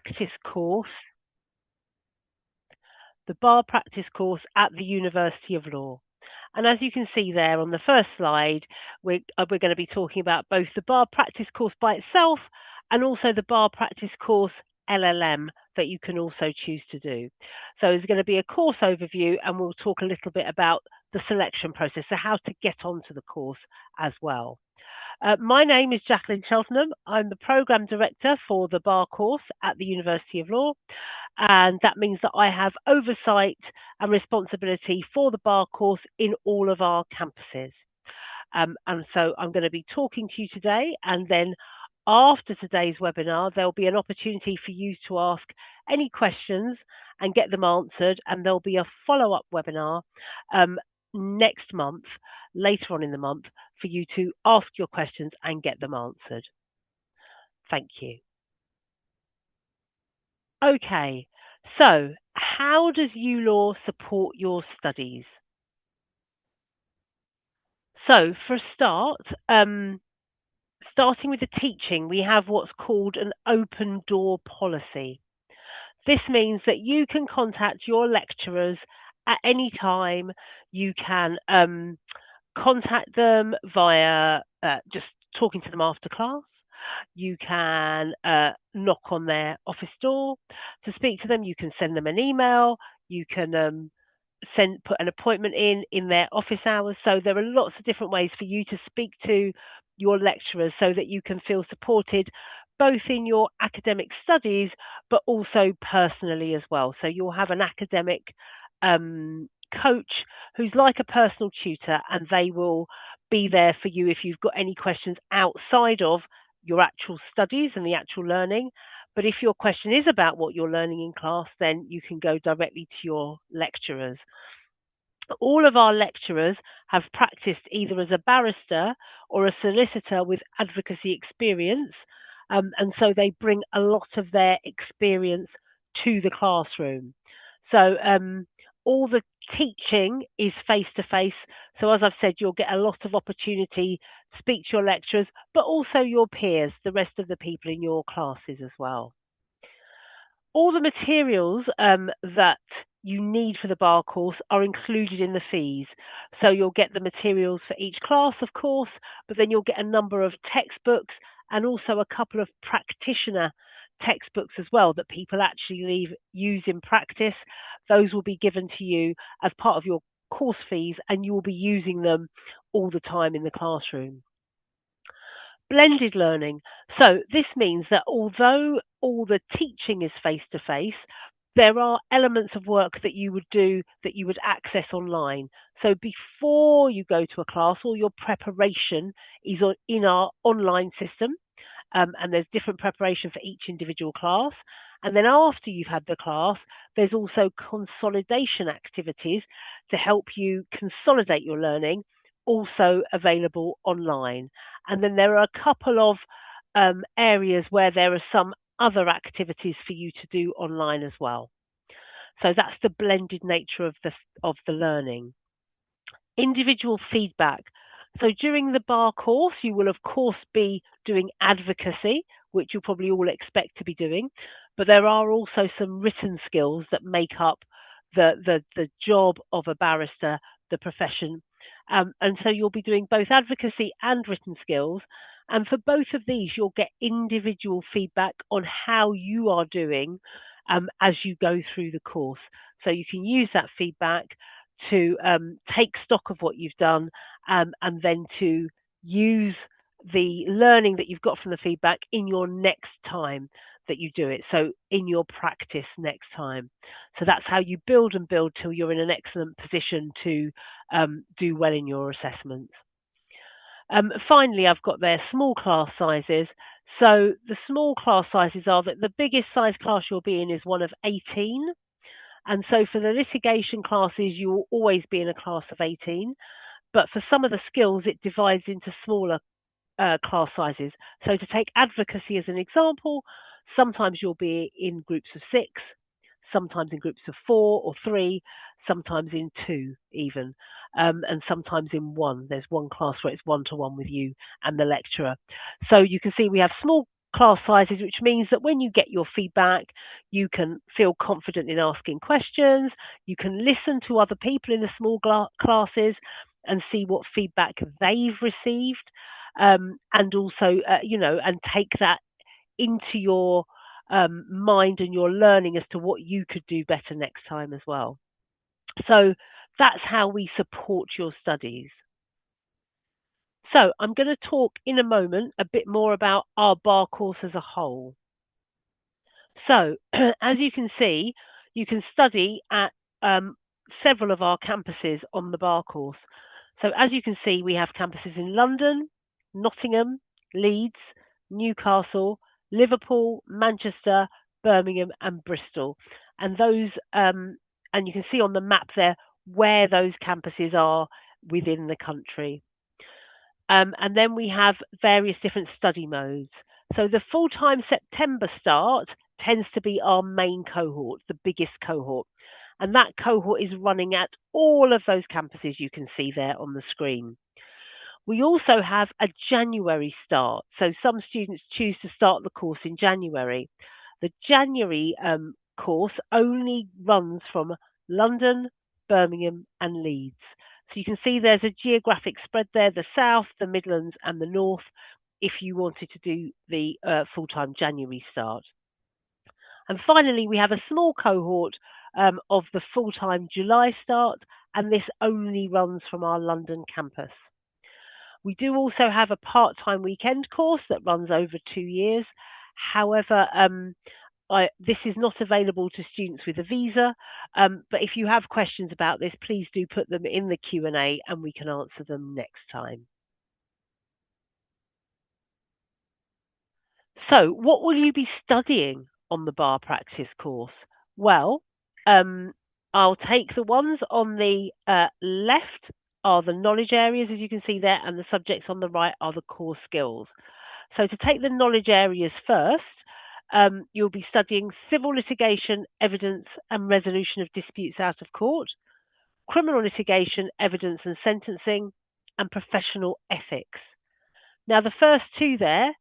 practice course, the bar practice course at the University of Law. And as you can see there on the first slide, we're going to be talking about both the bar practice course by itself and also the bar practice course LLM that you can also choose to do. So there's going to be a course overview, and we'll talk a little bit about the selection process, so how to get onto the course as well. My name is Jacqueline Cheltenham. I'm the Programme Director for the bar course at the University of Law, and that means that I have oversight and responsibility for the bar course in all of our campuses. And so I'm going to be talking to you today, and then after today's webinar, there'll be an opportunity for you to ask any questions and get them answered, and there'll be a follow-up webinar next month, later on in the month, for you to ask your questions and get them answered. Thank you. Okay, so how does ULaw support your studies? So for a start, starting with the teaching, we have what's called an open door policy. This means that you can contact your lecturers at any time. You can contact them via just talking to them after class. You can knock on their office door to speak to them. You can send them an email. You can put an appointment in their office hours. So there are lots of different ways for you to speak to your lecturers so that you can feel supported both in your academic studies but also personally as well. So you'll have an academic coach who's like a personal tutor, and they will be there for you if you've got any questions outside of your actual studies and the actual learning. But if your question is about what you're learning in class, then you can go directly to your lecturers. All of our lecturers have practiced either as a barrister or a solicitor with advocacy experience, and so they bring a lot of their experience to the classroom. So all the teaching is face-to-face. So as I've said, you'll get a lot of opportunity to speak to your lecturers, but also your peers, the rest of the people in your classes as well. All the materials that you need for the bar course are included in the fees. So you'll get the materials for each class, of course, but then you'll get a number of textbooks and also a couple of practitioner textbooks as well that people actually use in practice. Those will be given to you as part of your course fees, and you will be using them all the time in the classroom. Blended learning. So this means that although all the teaching is face-to-face, there are elements of work that you would do that you would access online. So before you go to a class, all your preparation is in our online system, and there's different preparation for each individual class. And then after you've had the class, there's also consolidation activities to help you consolidate your learning, also available online. And then there are a couple of areas where there are some other activities for you to do online as well. So that's the blended nature of the learning. Individual feedback. So during the bar course, you will of course be doing advocacy, which you'll probably all expect to be doing, but there are also some written skills that make up the job of a barrister, the profession. And so you'll be doing both advocacy and written skills. And for both of these, you'll get individual feedback on how you are doing as you go through the course. So you can use that feedback to take stock of what you've done and then to use the learning that you've got from the feedback in your next time that you do it. So in your practice next time. So that's how you build and build till you're in an excellent position to do well in your assessments. Finally, I've got their small class sizes. So the small class sizes are that the biggest size class you'll be in is one of 18. And so for the litigation classes, you will always be in a class of 18. But for some of the skills, it divides into smaller class sizes. So to take advocacy as an example, sometimes you'll be in groups of 6, sometimes in groups of 4 or 3, sometimes in 2 even, and sometimes in 1. There's one class where it's one-to-one with you and the lecturer. So you can see we have small class sizes, which means that when you get your feedback, you can feel confident in asking questions. You can listen to other people in the small classes and see what feedback they've received, and also, and take that into your mind and your learning as to what you could do better next time as well. So that's how we support your studies. So I'm going to talk in a moment a bit more about our bar course as a whole. So as you can see, you can study at several of our campuses on the bar course. So as you can see, we have campuses in London, Nottingham, Leeds, Newcastle, Liverpool, Manchester, Birmingham, and Bristol. And those, and you can see on the map there where those campuses are within the country. And then we have various different study modes. So the full-time September start tends to be our main cohort, the biggest cohort. And that cohort is running at all of those campuses you can see there on the screen. We also have a January start. So some students choose to start the course in January. The January course only runs from London, Birmingham, and Leeds. So you can see there's a geographic spread there, the South, the Midlands, and the North, if you wanted to do the full-time January start. And finally, we have a small cohort of the full-time July start, and this only runs from our London campus. We do also have a part-time weekend course that runs over 2 years. However, this is not available to students with a visa, but if you have questions about this, please do put them in the Q&A and we can answer them next time. So what will you be studying on the bar practice course? Well, I'll take the ones on the left are the knowledge areas, as you can see there, and the subjects on the right are the core skills. So to take the knowledge areas first, you'll be studying civil litigation, evidence and resolution of disputes out of court, criminal litigation, evidence and sentencing, and professional ethics. Now, the first two there,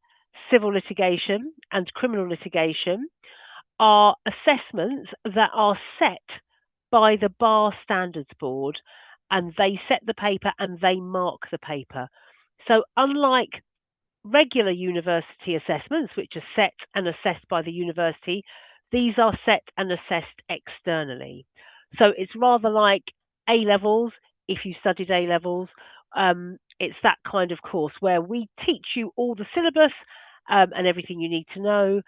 civil litigation and criminal litigation, are assessments that are set by the Bar Standards Board, and they set the paper and they mark the paper. So unlike regular university assessments, which are set and assessed by the university, these are set and assessed externally. So it's rather like A-levels, if you studied A-levels. It's that kind of course where we teach you all the syllabus and everything you need to know,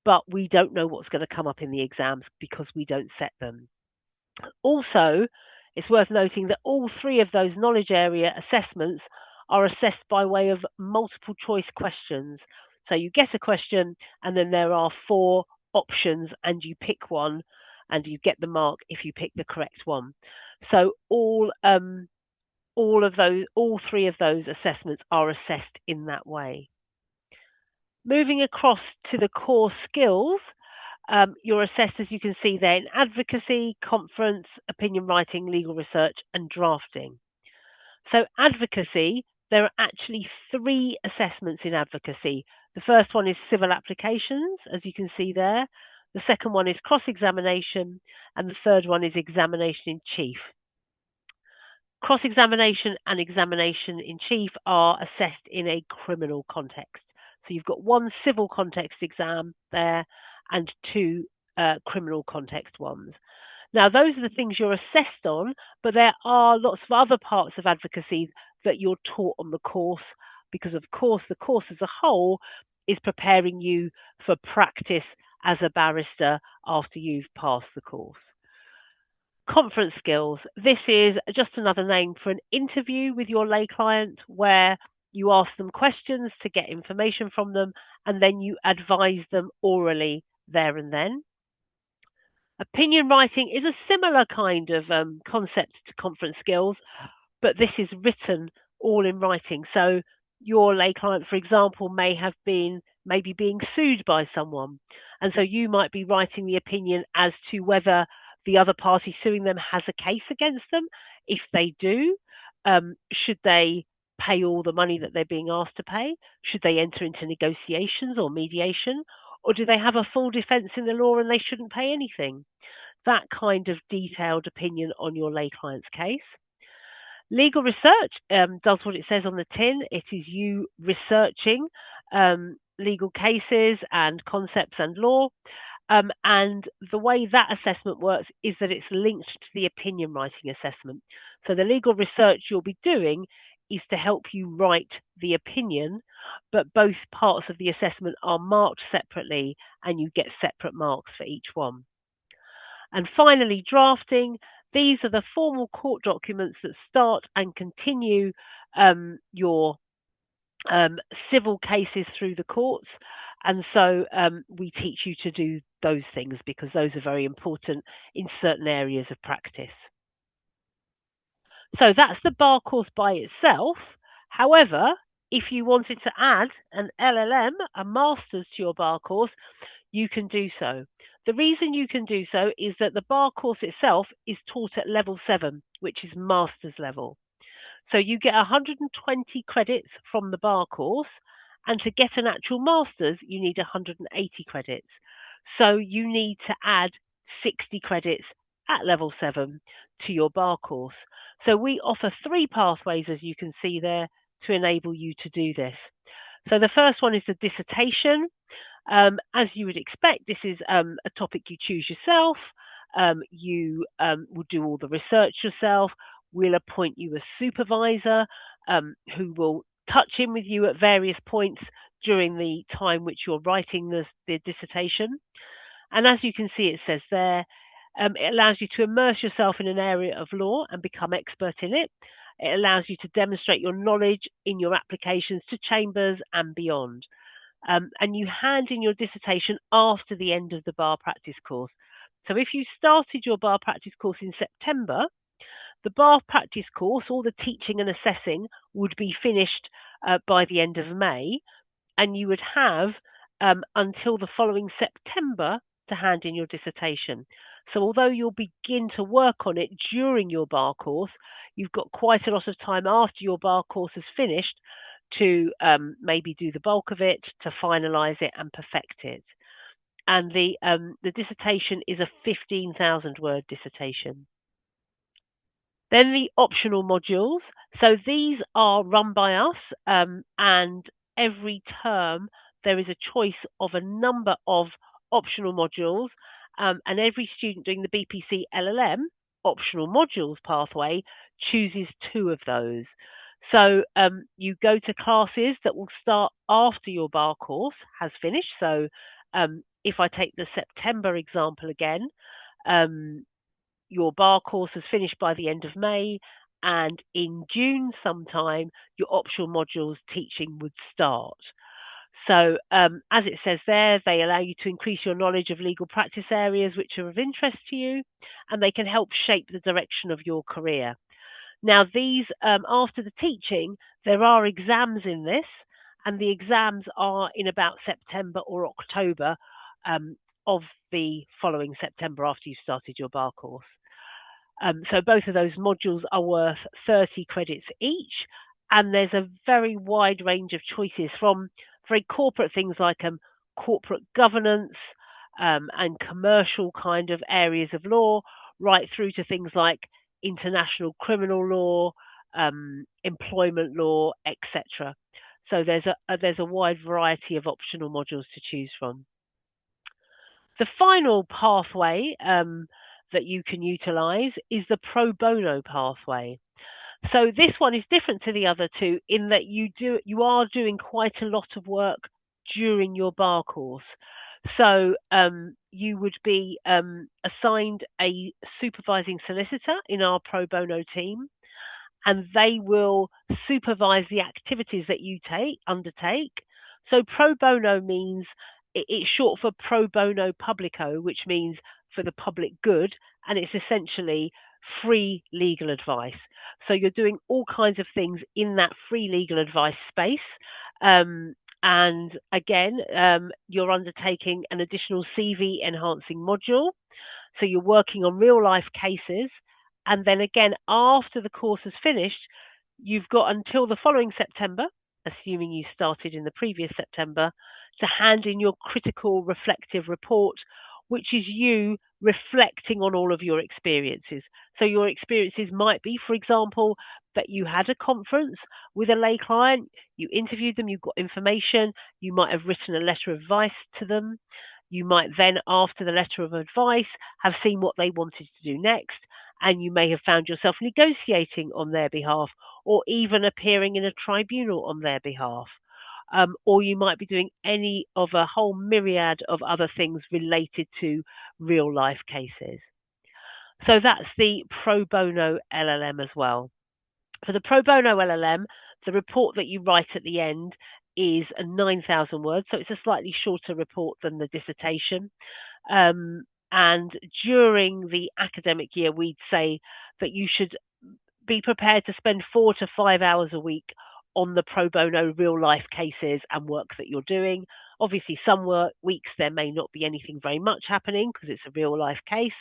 but we don't know what's going to come up in the exams because we don't set them. Also, it's worth noting that all three of those knowledge area assessments are assessed by way of multiple choice questions. So you get a question and then there are 4 options and you pick one and you get the mark if you pick the correct one. So all three of those assessments are assessed in that way. Moving across to the core skills, you're assessed, as you can see there, in advocacy, conference, opinion writing, legal research, and drafting. So advocacy, there are actually 3 assessments in advocacy. The first one is civil applications, as you can see there. The second one is cross-examination, and the third one is examination in chief. Cross-examination and examination in chief are assessed in a criminal context. So you've got 1 civil context exam there and 2 criminal context ones. Now, those are the things you're assessed on, but there are lots of other parts of advocacy that you're taught on the course because, of course, the course as a whole is preparing you for practice as a barrister after you've passed the course. Conference skills. This is just another name for an interview with your lay client where you ask them questions to get information from them and then you advise them orally there and then. Opinion writing is a similar kind of concept to conference skills, but this is written all in writing. So your lay client, for example, may have been maybe being sued by someone. And so you might be writing the opinion as to whether the other party suing them has a case against them. If they do, should they pay all the money that they're being asked to pay? Should they enter into negotiations or mediation? Or do they have a full defence in the law and they shouldn't pay anything? That kind of detailed opinion on your lay client's case. Legal research does what it says on the tin. It is you researching legal cases and concepts and law. And the way that assessment works is that it's linked to the opinion writing assessment. So the legal research you'll be doing is to help you write the opinion, but both parts of the assessment are marked separately and you get separate marks for each one. And finally, drafting. These are the formal court documents that start and continue your civil cases through the courts. And so we teach you to do those things because those are very important in certain areas of practice. So that's the bar course by itself. However, if you wanted to add an LLM, a master's to your bar course, you can do so. The reason you can do so is that the bar course itself is taught at level 7, which is master's level. So you get 120 credits from the bar course, and to get an actual master's, you need 180 credits. So you need to add 60 credits at level 7 to your bar course. So we offer 3 pathways, as you can see there, to enable you to do this. So the first one is the dissertation. As you would expect, this is a topic you choose yourself. You will do all the research yourself. We'll appoint you a supervisor who will touch in with you at various points during the time which you're writing the dissertation. And as you can see, it says there, it allows you to immerse yourself in an area of law and become expert in it. It allows you to demonstrate your knowledge in your applications to chambers and beyond. And you hand in your dissertation after the end of the bar practice course. So if you started your bar practice course in September, the bar practice course, all the teaching and assessing, would be finished by the end of May, and you would have until the following September to hand in your dissertation. So although you'll begin to work on it during your bar course, you've got quite a lot of time after your bar course is finished to maybe do the bulk of it, to finalise it and perfect it. And the dissertation is a 15,000 word dissertation. Then the optional modules. So these are run by us, and every term there is a choice of a number of optional modules, and every student doing the BPC LLM optional modules pathway chooses 2 of those. So you go to classes that will start after your bar course has finished. So if I take the September example again, your bar course has finished by the end of May, and in June sometime, your optional modules teaching would start. So as it says there, they allow you to increase your knowledge of legal practice areas which are of interest to you, and they can help shape the direction of your career. Now, these, after the teaching, there are exams in this, and the exams are in about September or October of the following September after you've started your bar course. So both of those modules are worth 30 credits each, and there's a very wide range of choices from very corporate things like corporate governance and commercial kind of areas of law, right through to things like international criminal law, employment law, etc. So there's a wide variety of optional modules to choose from. The final pathway that you can utilize is the pro bono pathway. So this one is different to the other 2 in that you are doing quite a lot of work during your bar course. So you would be assigned a supervising solicitor in our pro bono team, and they will supervise the activities that you undertake. So pro bono means it's short for pro bono publico, which means for the public good, and it's essentially free legal advice. So you're doing all kinds of things in that free legal advice space. And again, you're undertaking an additional CV enhancing module. So you're working on real life cases. And then again, after the course is finished, You've got until the following September, assuming you started in the previous September, to hand in your critical reflective report, which is you reflecting on all of your experiences. So your experiences might be, for example, that you had a conference with a lay client, you interviewed them, you got information, you might have written a letter of advice to them. You might then, after the letter of advice, have seen what they wanted to do next, and you may have found yourself negotiating on their behalf or even appearing in a tribunal on their behalf. Or you might be doing any of a whole myriad of other things related to real life cases. So that's the pro bono LLM as well. For the pro bono LLM, the report that you write at the end is 9,000 words, so it's a slightly shorter report than the dissertation. And during the academic year, we'd say that you should be prepared to spend 4 to 5 hours a week on the pro bono real life cases and work that you're doing. Obviously, some weeks there may not be anything very much happening because it's a real life case.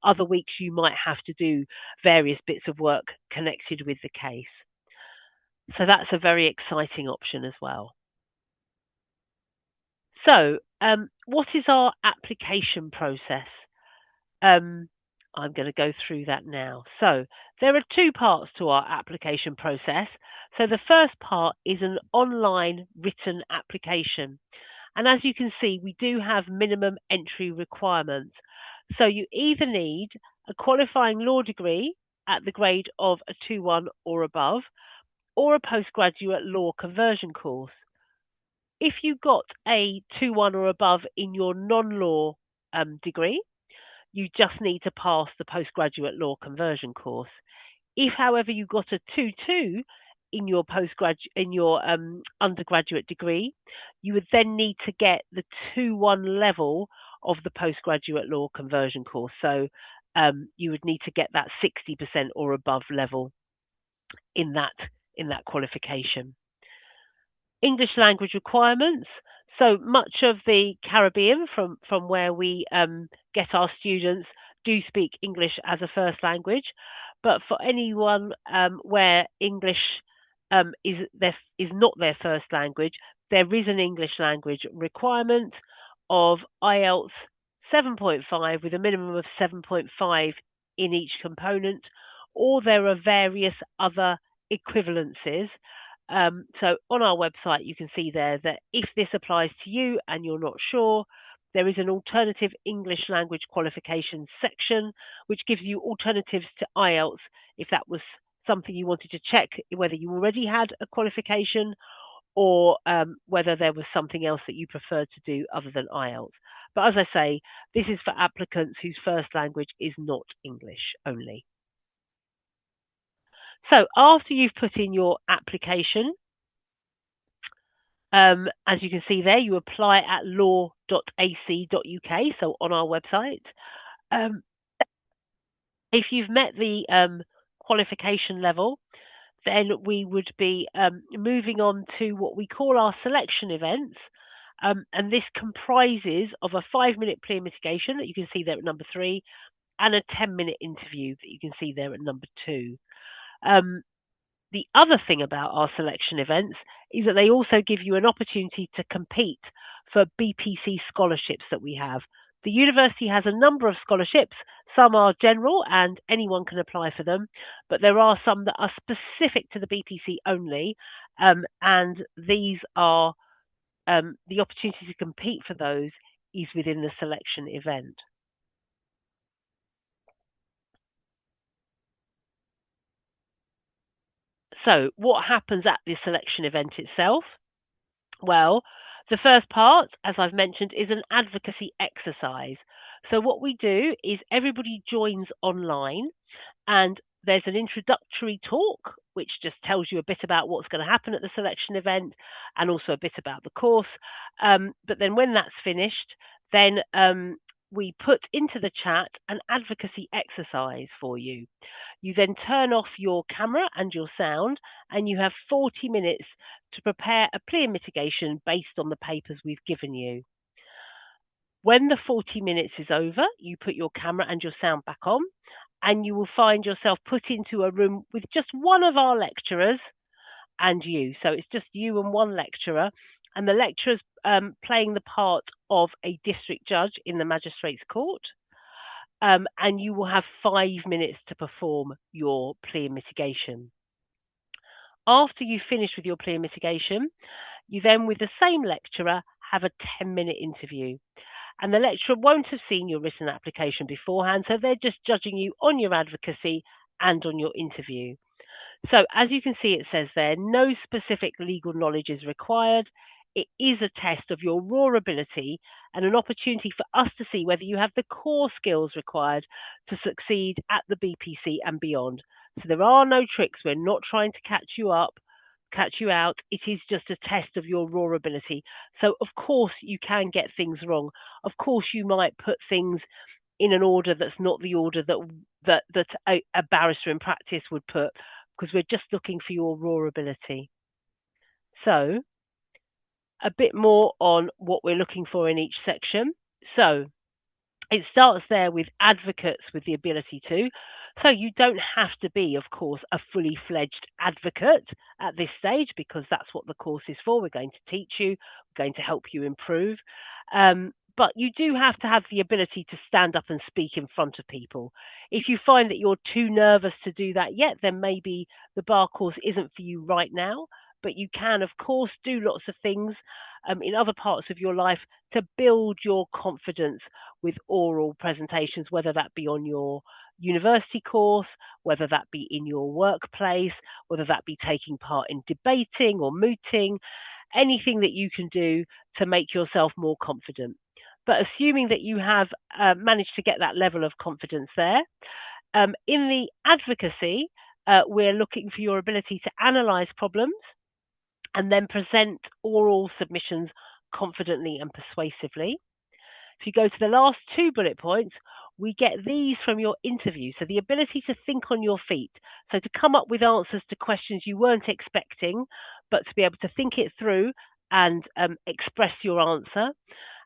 Other weeks you might have to do various bits of work connected with the case. So that's a very exciting option as well. So, what is our application process? I'm going to go through that now. So, there are two parts to our application process. So, the first part is an online written application. And as you can see, we do have minimum entry requirements. So, you either need a qualifying law degree at the grade of a 2-1 or above, or a postgraduate law conversion course. If you got a 2-1 or above in your non-law degree, you just need to pass the postgraduate law conversion course. If, however, you got a 2-2 in your undergraduate degree, you would then need to get the 2-1 level of the postgraduate law conversion course. So you would need to get that 60% or above level in that qualification. English language requirements. So much of the Caribbean, from where we get our students, do speak English as a first language. But for anyone where English is not their first language, there is an English language requirement of IELTS 7.5 with a minimum of 7.5 in each component, or there are various other equivalencies. So on our website, you can see there that if this applies to you and you're not sure, there is an alternative English language qualifications section, which gives you alternatives to IELTS if that was something you wanted to check, whether you already had a qualification or whether there was something else that you preferred to do other than IELTS. But as I say, this is for applicants whose first language is not English only. So after you've put in your application, as you can see there, you apply at law.ac.uk, so on our website. If you've met the qualification level, then we would be moving on to what we call our selection events. And this comprises of a 5-minute plea mitigation that you can see there at number 3 and a 10-minute interview that you can see there at number 2. The other thing about our selection events is that they also give you an opportunity to compete for BPC scholarships that we have. The university has a number of scholarships. Some are general and anyone can apply for them, but there are some that are specific to the BPC only, and these are the opportunity to compete for those is within the selection event. So what happens at the selection event itself? Well, the first part, as I've mentioned, is an advocacy exercise. So what we do is everybody joins online and there's an introductory talk, which just tells you a bit about what's going to happen at the selection event and also a bit about the course. But then when that's finished, then we put into the chat an advocacy exercise for you. You then turn off your camera and your sound, and you have 40 minutes to prepare a plea mitigation based on the papers we've given you. When the 40 minutes is over, you put your camera and your sound back on, and you will find yourself put into a room with just one of our lecturers and you. So it's just you and one lecturer, and the lecturer's playing the part of a district judge in the magistrate's court. And you will have 5 minutes to perform your plea mitigation. After you finish with your plea mitigation, you then, with the same lecturer, have a 10-minute interview. And the lecturer won't have seen your written application beforehand, so they're just judging you on your advocacy and on your interview. So as you can see, it says there, no specific legal knowledge is required. It is a test of your raw ability and an opportunity for us to see whether you have the core skills required to succeed at the BPC and beyond. So there are no tricks. We're not trying to catch you out. It is just a test of your raw ability. So of course you can get things wrong. Of course you might put things in an order that's not the order that a barrister in practice would put, because we're just looking for your raw ability. So a bit more on what we're looking for in each section. So it starts there with advocates with the ability to. So you don't have to be, of course, a fully fledged advocate at this stage, because that's what the course is for. We're going to teach you, we're going to help you improve. But you do have to have the ability to stand up and speak in front of people. If you find that you're too nervous to do that yet, then maybe the bar course isn't for you right now. But you can, of course, do lots of things in other parts of your life to build your confidence with oral presentations, whether that be on your university course, whether that be in your workplace, whether that be taking part in debating or mooting, anything that you can do to make yourself more confident. But assuming that you have managed to get that level of confidence there, in the advocacy, we're looking for your ability to analyse problems and then present oral submissions confidently and persuasively. If you go to the last 2 bullet points, we get these from your interview. So the ability to think on your feet. So to come up with answers to questions you weren't expecting, but to be able to think it through and express your answer.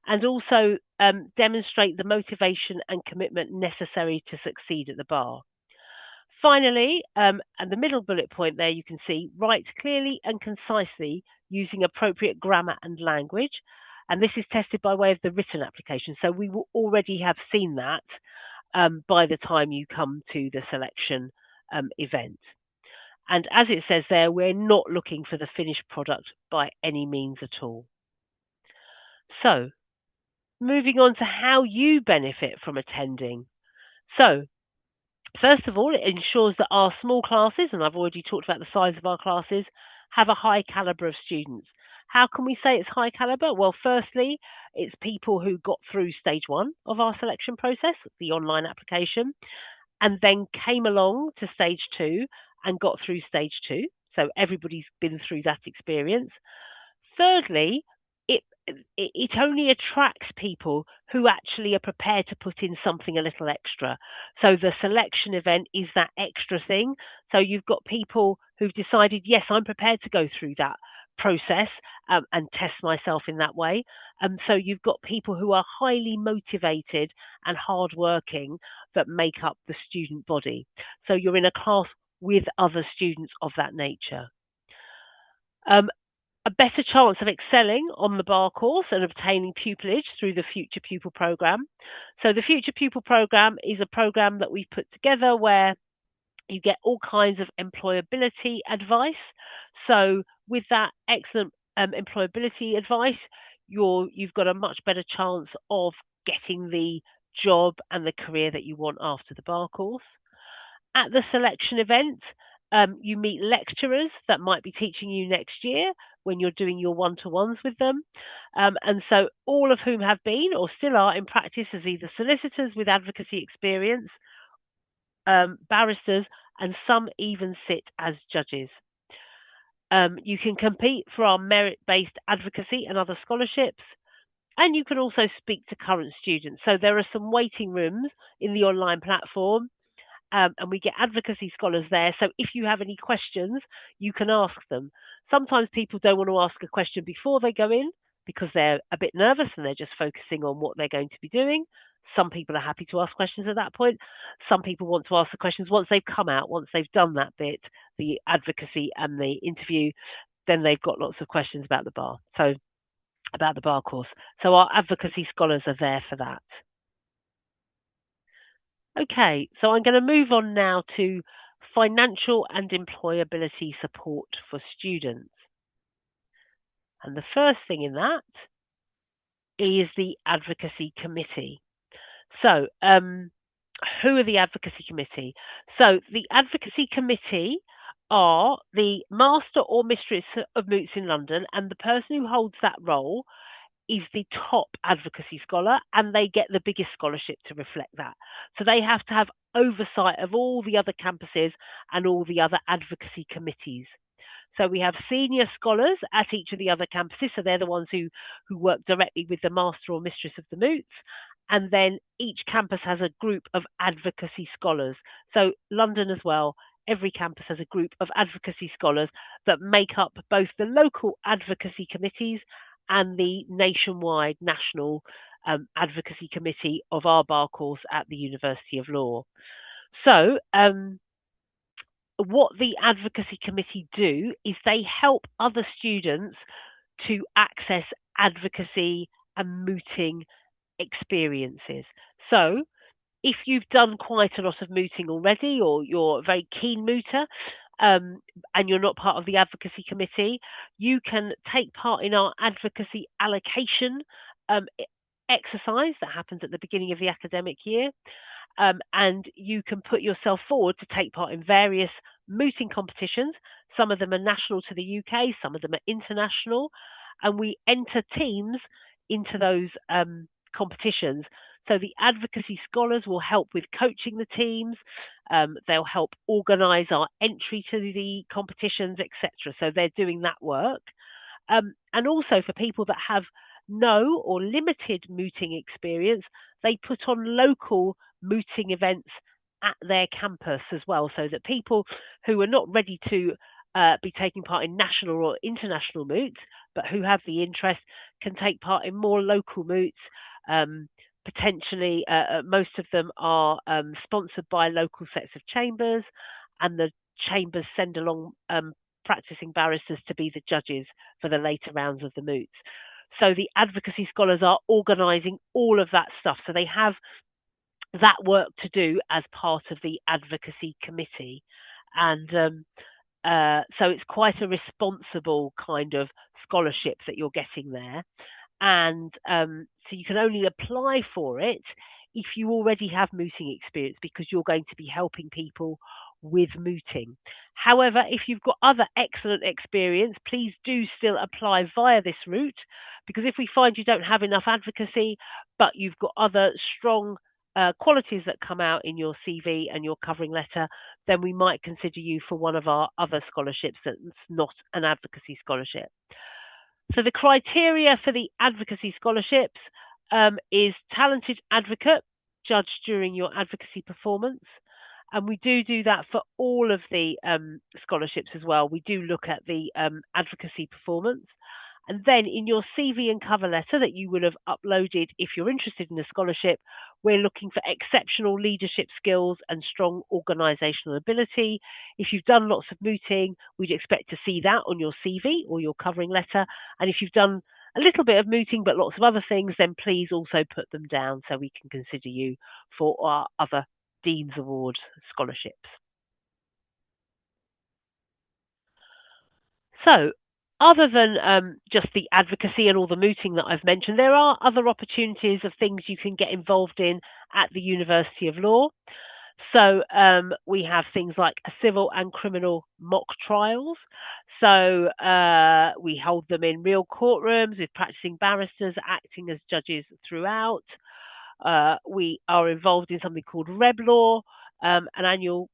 And also demonstrate the motivation and commitment necessary to succeed at the bar. Finally, and the middle bullet point there, you can see, write clearly and concisely using appropriate grammar and language. And this is tested by way of the written application. So we will already have seen that by the time you come to the selection event. And as it says there, we're not looking for the finished product by any means at all. So moving on to how you benefit from attending. So first of all, it ensures that our small classes, and I've already talked about the size of our classes, have a high calibre of students. How can we say it's high calibre? Well, firstly, it's people who got through stage 1 of our selection process, the online application, and then came along to stage 2 and got through stage 2. So everybody's been through that experience. Thirdly, it only attracts people who actually are prepared to put in something a little extra. So the selection event is that extra thing. So you've got people who've decided, yes, I'm prepared to go through that process and test myself in that way. So you've got people who are highly motivated and hardworking that make up the student body. So you're in a class with other students of that nature. A better chance of excelling on the bar course and obtaining pupillage through the Future Pupil Programme. So the Future Pupil Programme is a programme that we've put together where you get all kinds of employability advice. So with that excellent employability advice, you've got a much better chance of getting the job and the career that you want after the bar course. At the selection event, you meet lecturers that might be teaching you next year when you're doing your one-to-ones with them. And so all of whom have been or still are in practice as either solicitors with advocacy experience, barristers, and some even sit as judges. You can compete for our merit-based advocacy and other scholarships. And you can also speak to current students. So there are some waiting rooms in the online platform. And we get advocacy scholars there. So if you have any questions, you can ask them. Sometimes people don't want to ask a question before they go in because they're a bit nervous and they're just focusing on what they're going to be doing. Some people are happy to ask questions at that point. Some people want to ask the questions once they've come out, once they've done that bit, the advocacy and the interview, then they've got lots of questions about the bar. So about the bar course. So our advocacy scholars are there for that. Okay, so I'm going to move on now to financial and employability support for students. And the first thing in that is the advocacy committee. So, who are the advocacy committee? So, the advocacy committee are the master or mistress of moots in London, and the person who holds that role is the top advocacy scholar, and they get the biggest scholarship to reflect that. So they have to have oversight of all the other campuses and all the other advocacy committees. So we have senior scholars at each of the other campuses, so they're the ones who work directly with the master or mistress of the moots. And then each campus has a group of advocacy scholars. So London as well, every campus has a group of advocacy scholars that make up both the local advocacy committees and the nationwide national advocacy committee of our bar course at the University of Law. So what the advocacy committee do is they help other students to access advocacy and mooting experiences. So if you've done quite a lot of mooting already, or you're a very keen mooter, and you're not part of the advocacy committee, you can take part in our advocacy allocation exercise that happens at the beginning of the academic year. And you can put yourself forward to take part in various mooting competitions. Some of them are national to the UK, some of them are international, and we enter teams into those competitions. So the advocacy scholars will help with coaching the teams. They'll help organise our entry to the competitions, etc. So they're doing that work. And also for people that have no or limited mooting experience, they put on local mooting events at their campus as well, so that people who are not ready to be taking part in national or international moots, but who have the interest, can take part in more local moots. Potentially, most of them are sponsored by local sets of chambers, and the chambers send along practicing barristers to be the judges for the later rounds of the moots. So the advocacy scholars are organising all of that stuff. So they have that work to do as part of the advocacy committee. And so it's quite a responsible kind of scholarship that you're getting there. And so you can only apply for it if you already have mooting experience, because you're going to be helping people with mooting. However, if you've got other excellent experience, please do still apply via this route, because if we find you don't have enough advocacy, but you've got other strong qualities that come out in your CV and your covering letter, then we might consider you for one of our other scholarships that's not an advocacy scholarship. So the criteria for the advocacy scholarships is talented advocate judged during your advocacy performance. And we do that for all of the scholarships as well. We do look at the advocacy performance. And then in your CV and cover letter that you will have uploaded if you're interested in a scholarship, we're looking for exceptional leadership skills and strong organisational ability. If you've done lots of mooting, we'd expect to see that on your CV or your covering letter. And if you've done a little bit of mooting but lots of other things, then please also put them down so we can consider you for our other Dean's Award scholarships. So, other than just the advocacy and all the mooting that I've mentioned, there are other opportunities of things you can get involved in at the University of Law. So we have things like civil and criminal mock trials. So we hold them in real courtrooms with practicing barristers acting as judges throughout. We are involved in something called Reb Law, an annual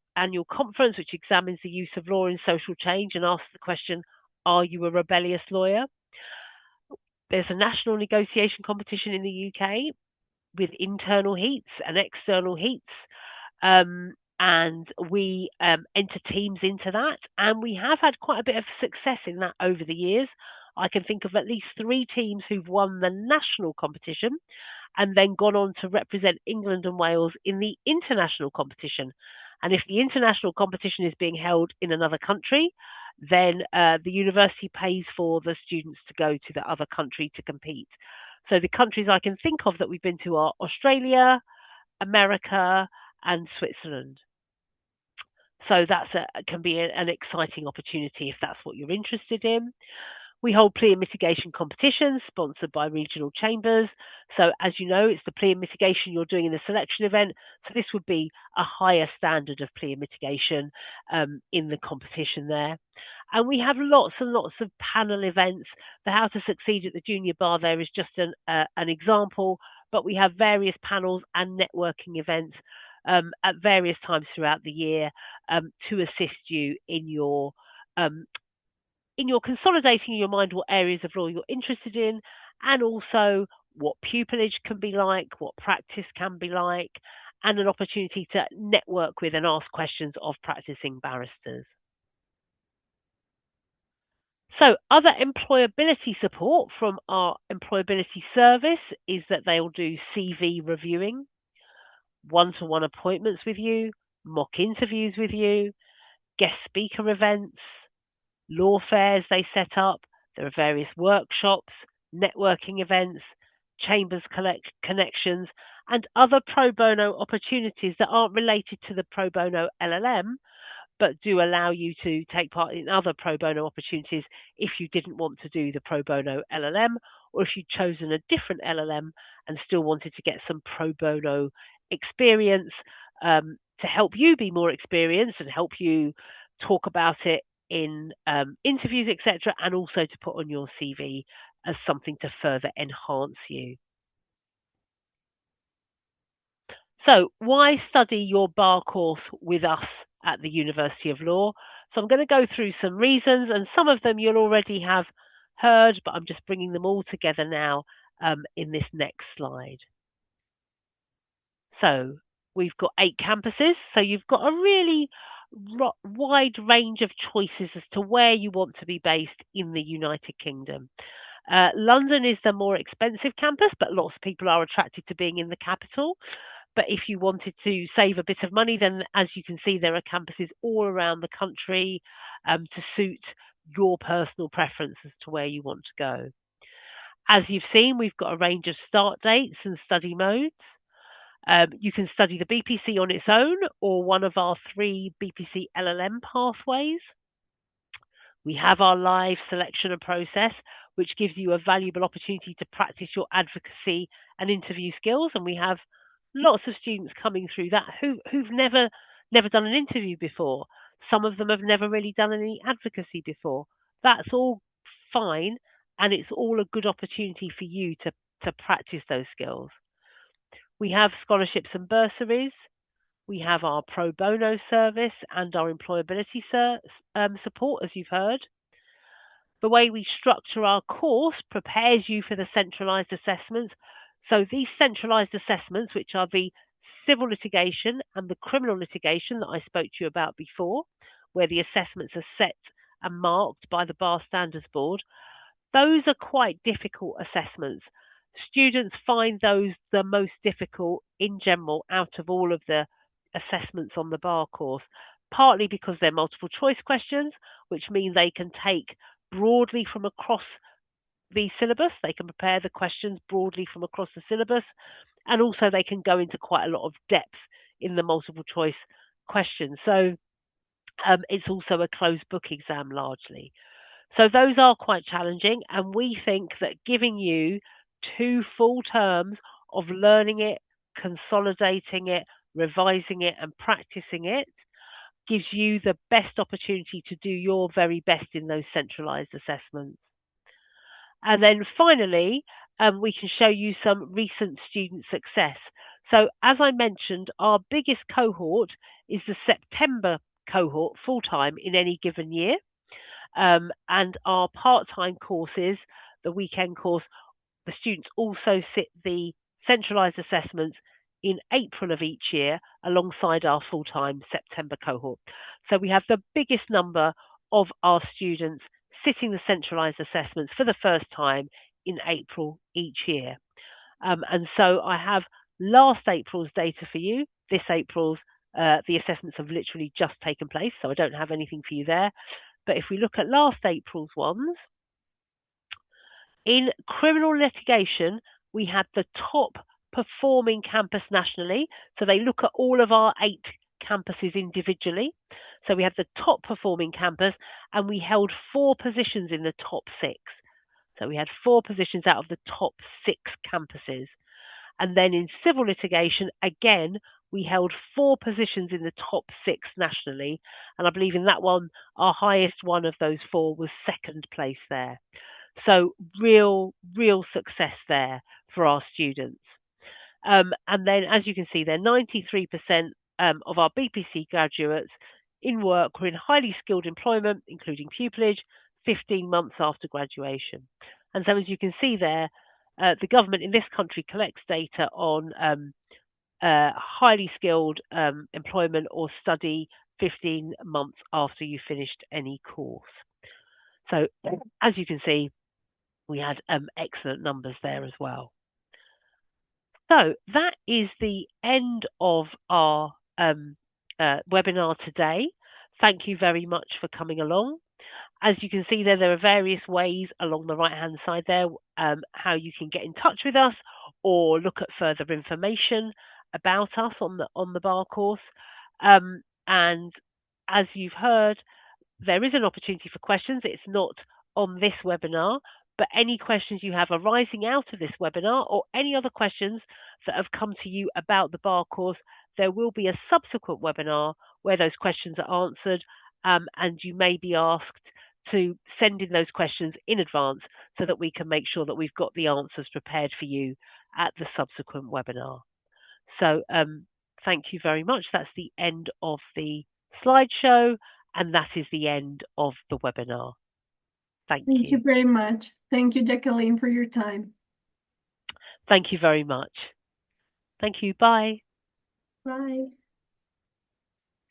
conference which examines the use of law in social change and asks the question, are you a rebellious lawyer? There's a national negotiation competition in the UK with internal heats and external heats. And we enter teams into that. And we have had quite a bit of success in that over the years. I can think of at least 3 teams who've won the national competition. and then gone on to represent England and Wales in the international competition. And if the international competition is being held in another country, then the university pays for the students to go to the other country to compete. So the countries I can think of that we've been to are Australia, America, and Switzerland. So can be an exciting opportunity if that's what you're interested in. We hold plea and mitigation competitions sponsored by regional chambers. So as you know, it's the plea and mitigation you're doing in the selection event. So this would be a higher standard of plea and mitigation in the competition there. And we have lots and lots of panel events. The How to Succeed at the Junior Bar there is just an example, but we have various panels and networking events at various times throughout the year to assist you in your consolidating in your mind what areas of law you're interested in, and also what pupillage can be like, what practice can be like, and an opportunity to network with and ask questions of practicing barristers. So other employability support from our employability service is that they'll do CV reviewing, one-to-one appointments with you, mock interviews with you, guest speaker events, law fairs they set up. There are various workshops, networking events, chambers connections, and other pro bono opportunities that aren't related to the pro bono LLM, but do allow you to take part in other pro bono opportunities if you didn't want to do the pro bono LLM, or if you'd chosen a different LLM and still wanted to get some pro bono experience to help you be more experienced and help you talk about it in interviews, etc., and also to put on your CV as something to further enhance you. So why study your bar course with us at the University of Law? So I'm going to go through some reasons, and some of them you'll already have heard, but I'm just bringing them all together now in this next slide. So we've got 8 campuses, so you've got a really wide range of choices as to where you want to be based in the United Kingdom. London is the more expensive campus, but lots of people are attracted to being in the capital. But if you wanted to save a bit of money, then as you can see, there are campuses all around the country to suit your personal preference as to where you want to go. As you've seen, we've got a range of start dates and study modes. You can study the BPC on its own or one of our 3 BPC LLM pathways. We have our live selection process, which gives you a valuable opportunity to practice your advocacy and interview skills. And we have lots of students coming through that who've never done an interview before. Some of them have never really done any advocacy before. That's all fine, and it's all a good opportunity for you to practice those skills. We have scholarships and bursaries. We have our pro bono service and our employability support, as you've heard. The way we structure our course prepares you for the centralised assessments. So these centralised assessments, which are the civil litigation and the criminal litigation that I spoke to you about before, where the assessments are set and marked by the Bar Standards Board, those are quite difficult assessments. Students find those the most difficult in general out of all of the assessments on the bar course, partly because they're multiple choice questions, which mean they can take broadly from across the syllabus. They can prepare the questions broadly from across the syllabus, and also they can go into quite a lot of depth in the multiple choice questions. So it's also a closed book exam largely. So those are quite challenging, and we think that giving you 2 full terms of learning it, consolidating it, revising it and practicing it gives you the best opportunity to do your very best in those centralised assessments. And then finally, we can show you some recent student success. So as I mentioned, our biggest cohort is the September cohort full-time in any given year. And our part-time courses, the weekend course, the students also sit the centralised assessments in April of each year alongside our full-time September cohort. So we have the biggest number of our students sitting the centralised assessments for the first time in April each year. And so I have last April's data for you. This April's, the assessments have literally just taken place, so I don't have anything for you there. But if we look at last April's ones, in criminal litigation, we had the top performing campus nationally. So they look at all of our 8 campuses individually. So we had the top performing campus, and we held 4 positions in the top 6. So we had 4 positions out of the top 6 campuses. And then in civil litigation, again, we held 4 positions in the top 6 nationally. And I believe in that one, our highest one of those 4 was second place there. So real success there for our students. And then, as you can see there, 93% of our BPC graduates in work were in highly skilled employment, including pupillage, 15 months after graduation. And so, as you can see there, the government in this country collects data on highly skilled employment or study 15 months after you finished any course. So, as you can see, we had excellent numbers there as well. So that is the end of our webinar today. Thank you very much for coming along. As you can see there are various ways along the right-hand side there how you can get in touch with us or look at further information about us on the bar course. And as you've heard, there is an opportunity for questions. It's not on this webinar, but any questions you have arising out of this webinar or any other questions that have come to you about the bar course, there will be a subsequent webinar where those questions are answered, and you may be asked to send in those questions in advance so that we can make sure that we've got the answers prepared for you at the subsequent webinar. So thank you very much. That's the end of the slideshow, and that is the end of the webinar. Thank you. Thank you very much. Thank you, Jacqueline, for your time. Thank you very much. Thank you. Bye. Bye.